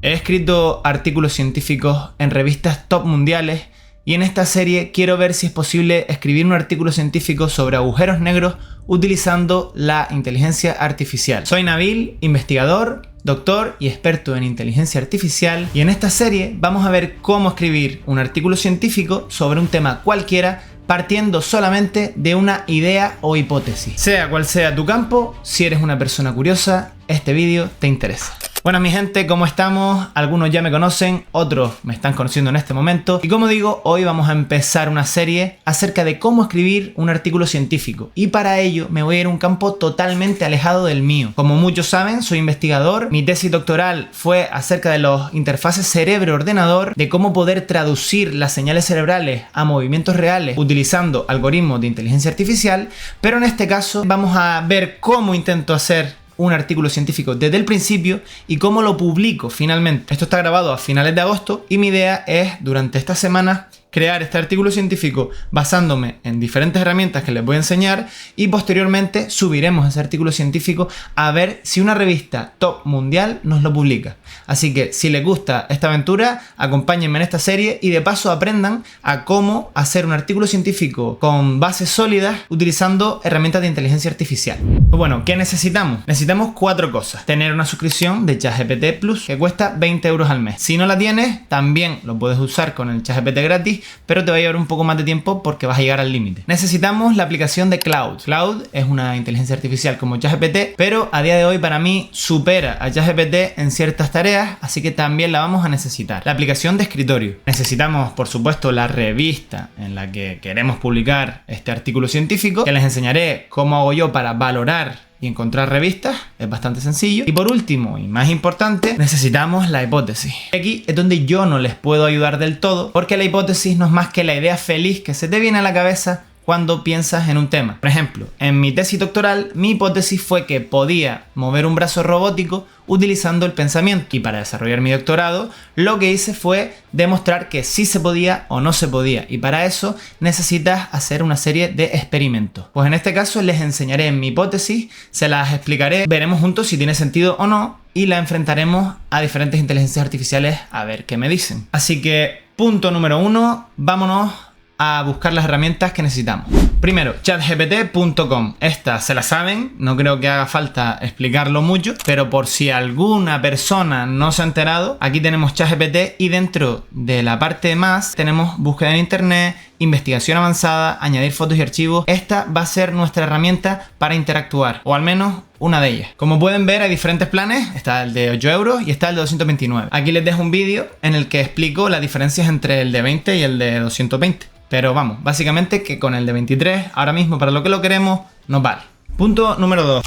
He escrito artículos científicos en revistas top mundiales y en esta serie quiero ver si es posible escribir un artículo científico sobre agujeros negros utilizando la inteligencia artificial. Soy Nabil, investigador, doctor y experto en inteligencia artificial, y en esta serie vamos a ver cómo escribir un artículo científico sobre un tema cualquiera partiendo solamente de una idea o hipótesis. Sea cual sea tu campo, si eres una persona curiosa, este vídeo te interesa. Bueno, mi gente, ¿cómo estamos? Algunos ya me conocen, otros me están conociendo en este momento. Y como digo, hoy vamos a empezar una serie acerca de cómo escribir un artículo científico. Y para ello me voy a ir a un campo totalmente alejado del mío. Como muchos saben, soy investigador. Mi tesis doctoral fue acerca de las interfaces cerebro-ordenador, de cómo poder traducir las señales cerebrales a movimientos reales utilizando algoritmos de inteligencia artificial. Pero en este caso vamos a ver cómo intento hacer un artículo científico desde el principio y cómo lo publico finalmente. Esto está grabado a finales de agosto y mi idea es, durante esta semana, crear este artículo científico basándome en diferentes herramientas que les voy a enseñar, y posteriormente subiremos ese artículo científico a ver si una revista top mundial nos lo publica. Así que si les gusta esta aventura, acompáñenme en esta serie y de paso aprendan a cómo hacer un artículo científico con bases sólidas utilizando herramientas de inteligencia artificial. Pues bueno, ¿qué necesitamos? Necesitamos 4 cosas. Tener una suscripción de ChatGPT Plus que cuesta 20 € al mes. Si no la tienes, también lo puedes usar con el ChatGPT gratis, pero te va a llevar un poco más de tiempo porque vas a llegar al límite. Necesitamos la aplicación de Claude. Claude es una inteligencia artificial como ChatGPT, pero a día de hoy para mí supera a ChatGPT en ciertas tareas, así que también la vamos a necesitar. La aplicación de escritorio. Necesitamos, por supuesto, la revista en la que queremos publicar este artículo científico, que les enseñaré cómo hago yo para valorar y encontrar revistas. Es bastante sencillo. Y por último, y más importante, necesitamos la hipótesis. Aquí es donde yo no les puedo ayudar del todo, porque la hipótesis no es más que la idea feliz que se te viene a la cabeza cuando piensas en un tema. Por ejemplo, en mi tesis doctoral, mi hipótesis fue que podía mover un brazo robótico utilizando el pensamiento. Y para desarrollar mi doctorado, lo que hice fue demostrar que sí se podía o no se podía. Y para eso necesitas hacer una serie de experimentos. Pues en este caso les enseñaré mi hipótesis, se las explicaré, veremos juntos si tiene sentido o no, y la enfrentaremos a diferentes inteligencias artificiales a ver qué me dicen. Así que, punto número 1, vámonos a buscar las herramientas que necesitamos. Primero, chatgpt.com. Esta se la saben, no creo que haga falta explicarlo mucho, pero por si alguna persona no se ha enterado, aquí tenemos ChatGPT y dentro de la parte de más tenemos búsqueda en internet, investigación avanzada, añadir fotos y archivos. Esta va a ser nuestra herramienta para interactuar, o al menos una de ellas. Como pueden ver, hay diferentes planes. Está el de 8 € y está el de 229. Aquí les dejo un vídeo en el que explico las diferencias entre el de 20 y el de 220. Pero vamos, básicamente que con el de 23, ahora mismo para lo que lo queremos, nos vale. Punto número 2.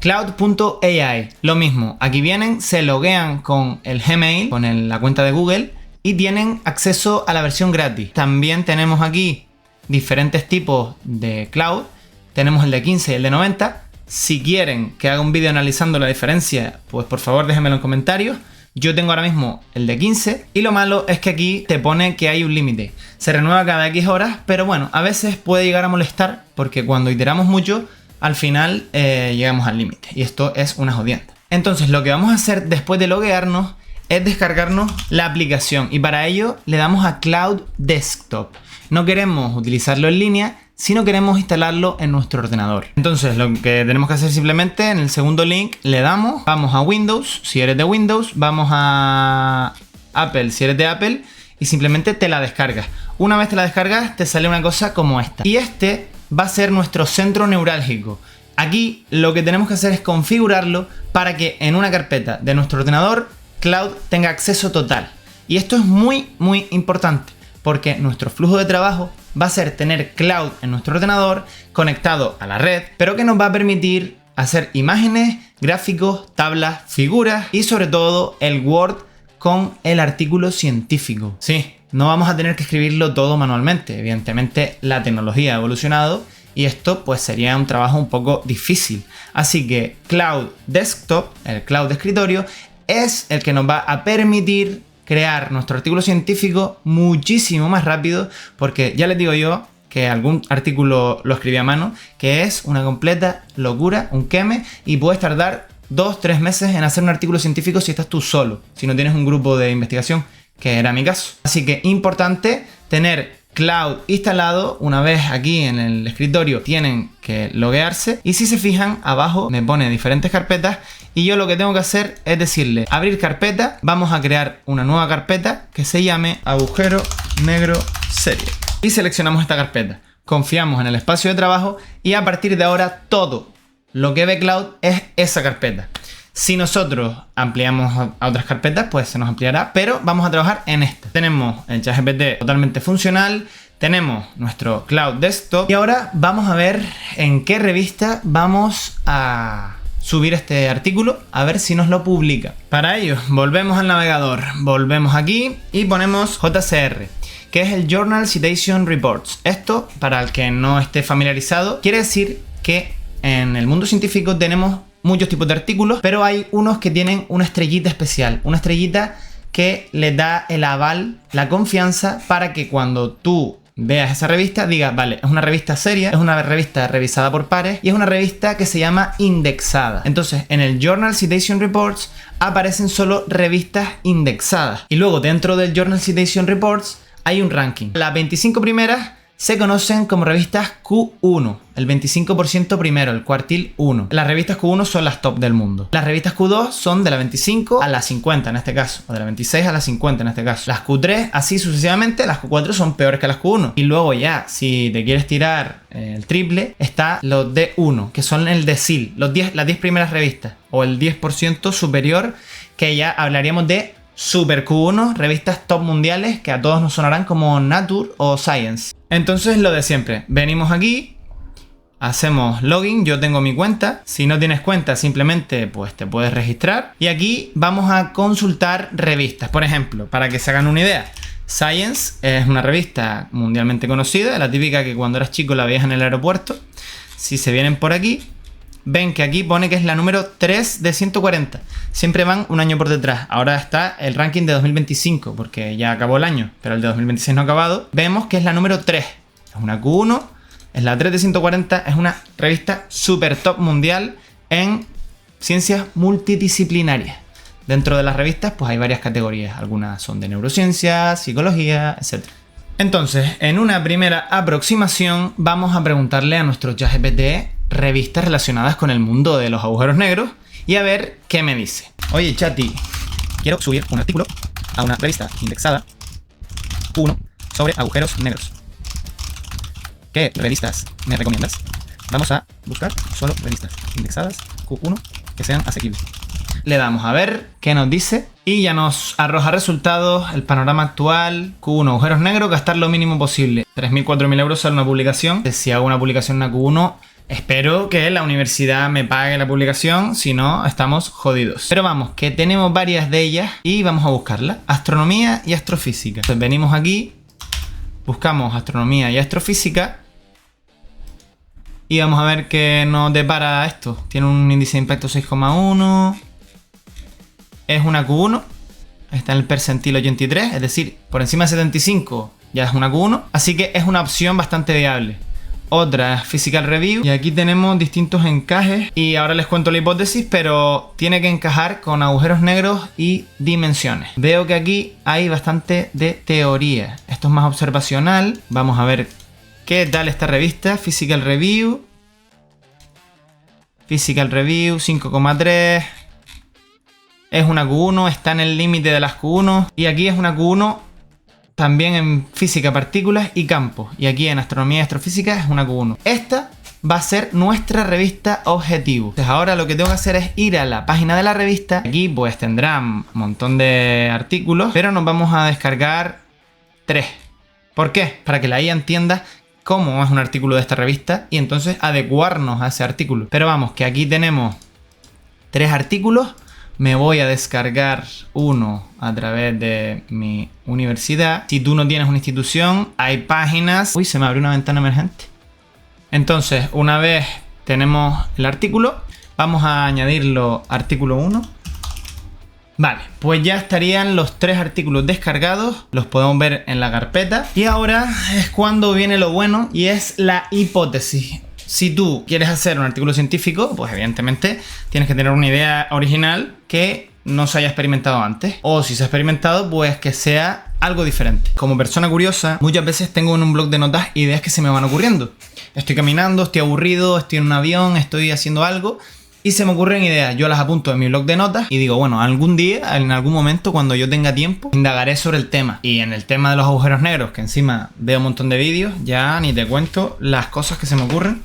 Cloud.ai. Lo mismo, aquí vienen, se loguean con el Gmail, con la cuenta de Google, y tienen acceso a la versión gratis. También tenemos aquí diferentes tipos de cloud. Tenemos el de 15 y el de 90. Si quieren que haga un vídeo analizando la diferencia, pues por favor déjenmelo en comentarios. Yo tengo ahora mismo el de 15 y lo malo es que aquí te pone que hay un límite. Se renueva cada X horas, pero bueno, a veces puede llegar a molestar porque cuando iteramos mucho, al final llegamos al límite y esto es una jodienda. Entonces lo que vamos a hacer después de loguearnos es descargarnos la aplicación y para ello le damos a Cloud Desktop. No queremos utilizarlo en línea, sino queremos instalarlo en nuestro ordenador. Entonces lo que tenemos que hacer simplemente en el segundo link le damos, vamos a Windows si eres de Windows, vamos a Apple si eres de Apple y simplemente te la descargas. Una vez te la descargas te sale una cosa como esta. Y este va a ser nuestro centro neurálgico. Aquí lo que tenemos que hacer es configurarlo para que en una carpeta de nuestro ordenador Cloud tenga acceso total. Y esto es muy importante porque nuestro flujo de trabajo va a ser tener Cloud en nuestro ordenador conectado a la red, pero que nos va a permitir hacer imágenes, gráficos, tablas, figuras y sobre todo el Word con el artículo científico. Sí, no vamos a tener que escribirlo todo manualmente. Evidentemente la tecnología ha evolucionado y esto pues sería un trabajo un poco difícil. Así que Cloud Desktop, el Cloud de escritorio, es el que nos va a permitir crear nuestro artículo científico muchísimo más rápido, porque ya les digo yo que algún artículo lo escribí a mano, que es una completa locura, un queme, y puedes tardar 2-3 meses en hacer un artículo científico si estás tú solo, si no tienes un grupo de investigación, que era mi caso. Así que importante tener Cloud instalado. Una vez aquí en el escritorio tienen que loguearse, y si se fijan abajo me pone diferentes carpetas y yo lo que tengo que hacer es decirle abrir carpeta. Vamos a crear una nueva carpeta que se llame agujero negro serie y seleccionamos esta carpeta, confiamos en el espacio de trabajo y a partir de ahora todo lo que ve Cloud es esa carpeta. Si nosotros ampliamos a otras carpetas, pues se nos ampliará, pero vamos a trabajar en esta. Tenemos el ChatGPT totalmente funcional, tenemos nuestro Cloud Desktop y ahora vamos a ver en qué revista vamos a subir este artículo, a ver si nos lo publica. Para ello, volvemos al navegador, volvemos aquí y ponemos JCR, que es el Journal Citation Reports. Esto, para el que no esté familiarizado, quiere decir que en el mundo científico tenemos muchos tipos de artículos, pero hay unos que tienen una estrellita especial, una estrellita que le da el aval, la confianza, para que cuando tú veas esa revista digas, vale, es una revista seria, es una revista revisada por pares y es una revista que se llama indexada. Entonces, en el Journal Citation Reports aparecen solo revistas indexadas. Y luego dentro del Journal Citation Reports hay un ranking. Las 25 primeras se conocen como revistas Q1, el 25% primero, el cuartil 1. Las revistas Q1 son las top del mundo. Las revistas Q2 son de la 25 a la 50 en este caso, o de la 26 a la 50 en este caso. Las Q3 así sucesivamente, las Q4 son peores que las Q1. Y luego ya, si te quieres tirar el triple, está los D1, que son el decil, las 10 primeras revistas, o el 10% superior, que ya hablaríamos de Super Q1, revistas top mundiales que a todos nos sonarán como Nature o Science. Entonces lo de siempre, venimos aquí, hacemos login, yo tengo mi cuenta, si no tienes cuenta simplemente pues te puedes registrar y aquí vamos a consultar revistas. Por ejemplo, para que se hagan una idea, Science es una revista mundialmente conocida, la típica que cuando eras chico la veías en el aeropuerto. Si se vienen por aquí, ven que aquí pone que es la número 3 de 140. Siempre van un año por detrás. Ahora está el ranking de 2025 porque ya acabó el año, pero el de 2026 no ha acabado. Vemos que es la número 3. Es una Q1, es la 3 de 140, es una revista super top mundial en ciencias multidisciplinarias. Dentro de las revistas pues hay varias categorías. Algunas son de neurociencia, psicología, etc. Entonces, en una primera aproximación vamos a preguntarle a nuestro ChatGPT revistas relacionadas con el mundo de los agujeros negros y a ver qué me dice. Oye, Chati, quiero subir un artículo a una revista indexada Q1 sobre agujeros negros. ¿Qué revistas me recomiendas? Vamos a buscar solo revistas indexadas Q1 que sean asequibles. Le damos a ver qué nos dice y ya nos arroja resultados, el panorama actual, Q1, agujeros negros, gastar lo mínimo posible. 3.000, 4.000 euros sale una publicación. Si hago una publicación en la Q1, espero que la universidad me pague la publicación, si no, estamos jodidos. Pero vamos, que tenemos varias de ellas y vamos a buscarlas. Astronomía y astrofísica. Entonces venimos aquí, buscamos astronomía y astrofísica y vamos a ver qué nos depara esto. Tiene un índice de impacto 6,1. Es una Q1, está en el percentil 83, es decir, por encima de 75 ya es una Q1, así que es una opción bastante viable. Otra es Physical Review y aquí tenemos distintos encajes y ahora les cuento la hipótesis, pero tiene que encajar con agujeros negros y dimensiones. Veo que aquí hay bastante de teoría, esto es más observacional. Vamos a ver qué tal esta revista. Physical Review 5,3. Es una Q1, está en el límite de las Q1 y aquí es una Q1 también en física, partículas y campos. Y aquí en astronomía y astrofísica es una Q1. Esta va a ser nuestra revista objetivo. Entonces ahora lo que tengo que hacer es ir a la página de la revista. Aquí pues tendrá un montón de artículos, pero nos vamos a descargar 3. ¿Por qué? Para que la IA entienda cómo es un artículo de esta revista y entonces adecuarnos a ese artículo. Pero vamos, que aquí tenemos 3 artículos. Me voy a descargar uno a través de mi universidad. Si tú no tienes una institución, hay páginas. Uy, se me abrió una ventana emergente. Entonces, una vez tenemos el artículo, vamos a añadirlo artículo 1. Vale, pues ya estarían los 3 artículos descargados. Los podemos ver en la carpeta. Y ahora es cuando viene lo bueno y es la hipótesis. Si tú quieres hacer un artículo científico, pues evidentemente tienes que tener una idea original que no se haya experimentado antes. O si se ha experimentado, pues que sea algo diferente. Como persona curiosa, muchas veces tengo en un blog de notas ideas que se me van ocurriendo. Estoy caminando, estoy aburrido, estoy en un avión, estoy haciendo algo y se me ocurren ideas. Yo las apunto en mi blog de notas y digo, bueno, algún día, en algún momento, cuando yo tenga tiempo, indagaré sobre el tema. Y en el tema de los agujeros negros, que encima veo un montón de vídeos, ya ni te cuento las cosas que se me ocurren,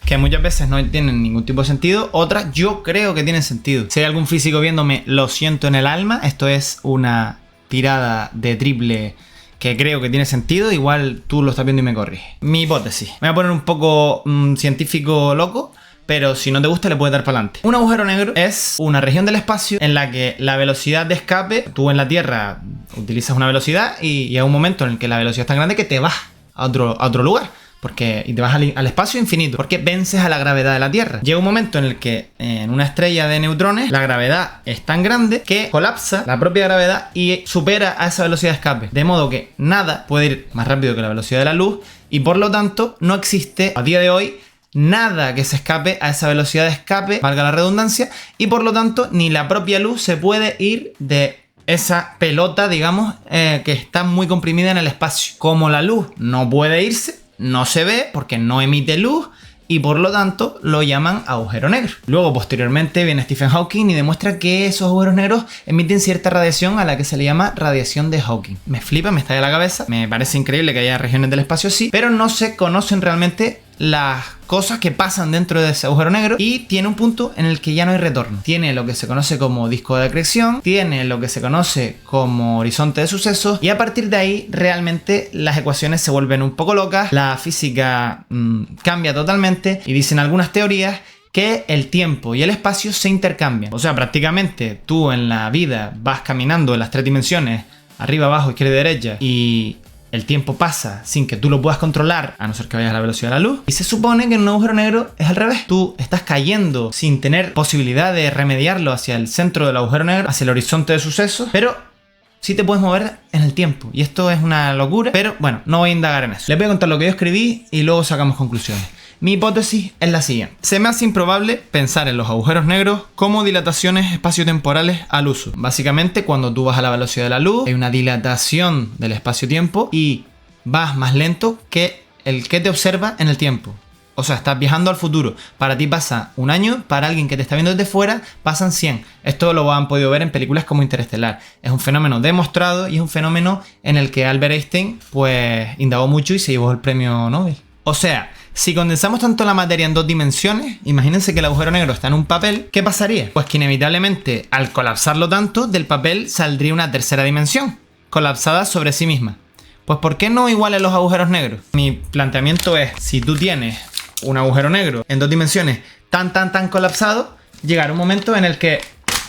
que muchas veces no tienen ningún tipo de sentido, otras yo creo que tienen sentido. Si hay algún físico viéndome, lo siento en el alma, esto es una tirada de triple que creo que tiene sentido, igual tú lo estás viendo y me corriges. Mi hipótesis, me voy a poner un poco científico loco, pero si no te gusta le puedes dar para adelante. Un agujero negro es una región del espacio en la que la velocidad de escape, tú en la Tierra utilizas una velocidad y hay un momento en el que la velocidad es tan grande que te vas a otro lugar. Y te vas al espacio infinito, porque vences a la gravedad de la Tierra. Llega un momento en el que en una estrella de neutrones la gravedad es tan grande que colapsa la propia gravedad y supera a esa velocidad de escape. De modo que nada puede ir más rápido que la velocidad de la luz y por lo tanto no existe a día de hoy nada que se escape a esa velocidad de escape, valga la redundancia, y por lo tanto ni la propia luz se puede ir de esa pelota, digamos, que está muy comprimida en el espacio. Como la luz no puede irse, no se ve porque no emite luz y por lo tanto lo llaman agujero negro. Luego posteriormente viene Stephen Hawking y demuestra que esos agujeros negros emiten cierta radiación a la que se le llama radiación de Hawking. Me flipa, me está de la cabeza, me parece increíble que haya regiones del espacio así, pero no se conocen realmente las cosas que pasan dentro de ese agujero negro y tiene un punto en el que ya no hay retorno. Tiene lo que se conoce como disco de acreción, tiene lo que se conoce como horizonte de sucesos y a partir de ahí realmente las ecuaciones se vuelven un poco locas, la física cambia totalmente y dicen algunas teorías que el tiempo y el espacio se intercambian. O sea, prácticamente tú en la vida vas caminando en las tres dimensiones, arriba, abajo, izquierda y derecha, y el tiempo pasa sin que tú lo puedas controlar, a no ser que vayas a la velocidad de la luz. Y se supone que en un agujero negro es al revés. Tú estás cayendo sin tener posibilidad de remediarlo hacia el centro del agujero negro, hacia el horizonte de sucesos, pero sí te puedes mover en el tiempo. Y esto es una locura, pero bueno, no voy a indagar en eso. Les voy a contar lo que yo escribí y luego sacamos conclusiones. Mi hipótesis es la siguiente. Se me hace improbable pensar en los agujeros negros como dilataciones espaciotemporales al uso. Básicamente, cuando tú vas a la velocidad de la luz, hay una dilatación del espacio-tiempo y vas más lento que el que te observa en el tiempo. O sea, estás viajando al futuro. Para ti pasa un año, para alguien que te está viendo desde fuera pasan 100. Esto lo han podido ver en películas como Interestelar. Es un fenómeno demostrado y es un fenómeno en el que Albert Einstein pues indagó mucho y se llevó el premio Nobel. O sea, si condensamos tanto la materia en dos dimensiones, imagínense que el agujero negro está en un papel, ¿qué pasaría? Pues que inevitablemente, al colapsarlo tanto, del papel saldría una tercera dimensión, colapsada sobre sí misma. Pues ¿por qué no igual en los agujeros negros? Mi planteamiento es, si tú tienes un agujero negro en dos dimensiones tan colapsado, llegará un momento en el que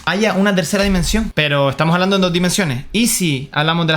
haya una tercera dimensión, pero estamos hablando en dos dimensiones. Y si hablamos de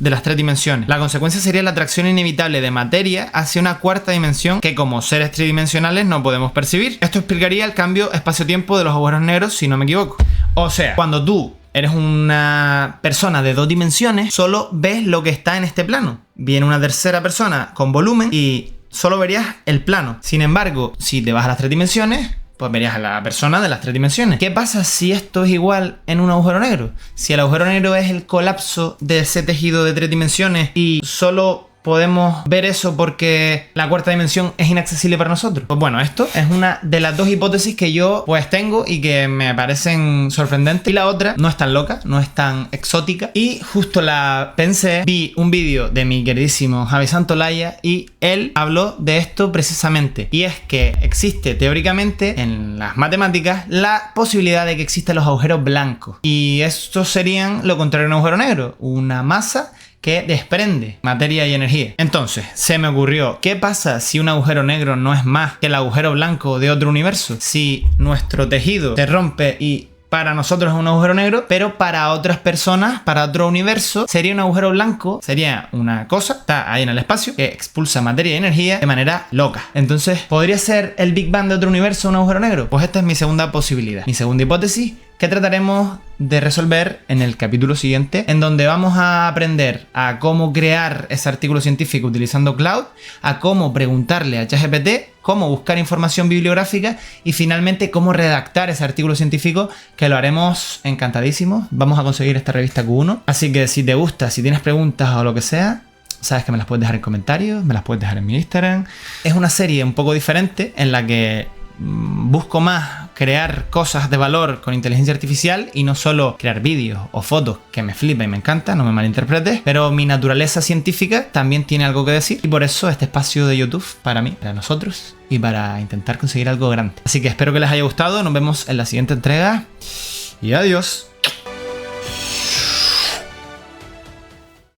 las tres dimensiones, la consecuencia sería la atracción inevitable de materia hacia una cuarta dimensión que como seres tridimensionales no podemos percibir. Esto explicaría el cambio espacio-tiempo de los agujeros negros, si no me equivoco. O sea, cuando tú eres una persona de dos dimensiones, solo ves lo que está en este plano. Viene una tercera persona con volumen y solo verías el plano. Sin embargo, si te vas a las tres dimensiones, pues verías a la persona de las tres dimensiones. ¿Qué pasa si esto es igual en un agujero negro? Si el agujero negro es el colapso de ese tejido de tres dimensiones y solo podemos ver eso porque la cuarta dimensión es inaccesible para nosotros. Pues bueno, esto es una de las dos hipótesis que yo pues tengo y que me parecen sorprendentes. Y la otra no es tan loca, no es tan exótica. Y justo la pensé, vi un vídeo de mi queridísimo Javi Santolaya y él habló de esto precisamente. Y es que existe teóricamente en las matemáticas la posibilidad de que existan los agujeros blancos. Y estos serían lo contrario a un agujero negro, una masa que desprende materia y energía. Entonces, se me ocurrió, ¿qué pasa si un agujero negro no es más que el agujero blanco de otro universo? Si nuestro tejido se rompe y para nosotros es un agujero negro, pero para otras personas, para otro universo, sería un agujero blanco, sería una cosa, está ahí en el espacio, que expulsa materia y energía de manera loca. Entonces, ¿podría ser el Big Bang de otro universo un agujero negro? Pues esta es mi segunda posibilidad, mi segunda hipótesis, que trataremos de resolver en el capítulo siguiente, en donde vamos a aprender a cómo crear ese artículo científico utilizando Cloud, a cómo preguntarle a ChatGPT cómo buscar información bibliográfica y finalmente cómo redactar ese artículo científico, que lo haremos encantadísimos. Vamos a conseguir esta revista Q1. Así que si te gusta, si tienes preguntas o lo que sea, sabes que me las puedes dejar en comentarios, me las puedes dejar en mi Instagram. Es una serie un poco diferente en la que busco más crear cosas de valor con inteligencia artificial y no solo crear vídeos o fotos, que me flipa y me encanta, no me malinterpretes, pero mi naturaleza científica también tiene algo que decir y por eso este espacio de YouTube para mí, para nosotros y para intentar conseguir algo grande. Así que espero que les haya gustado, nos vemos en la siguiente entrega y adiós.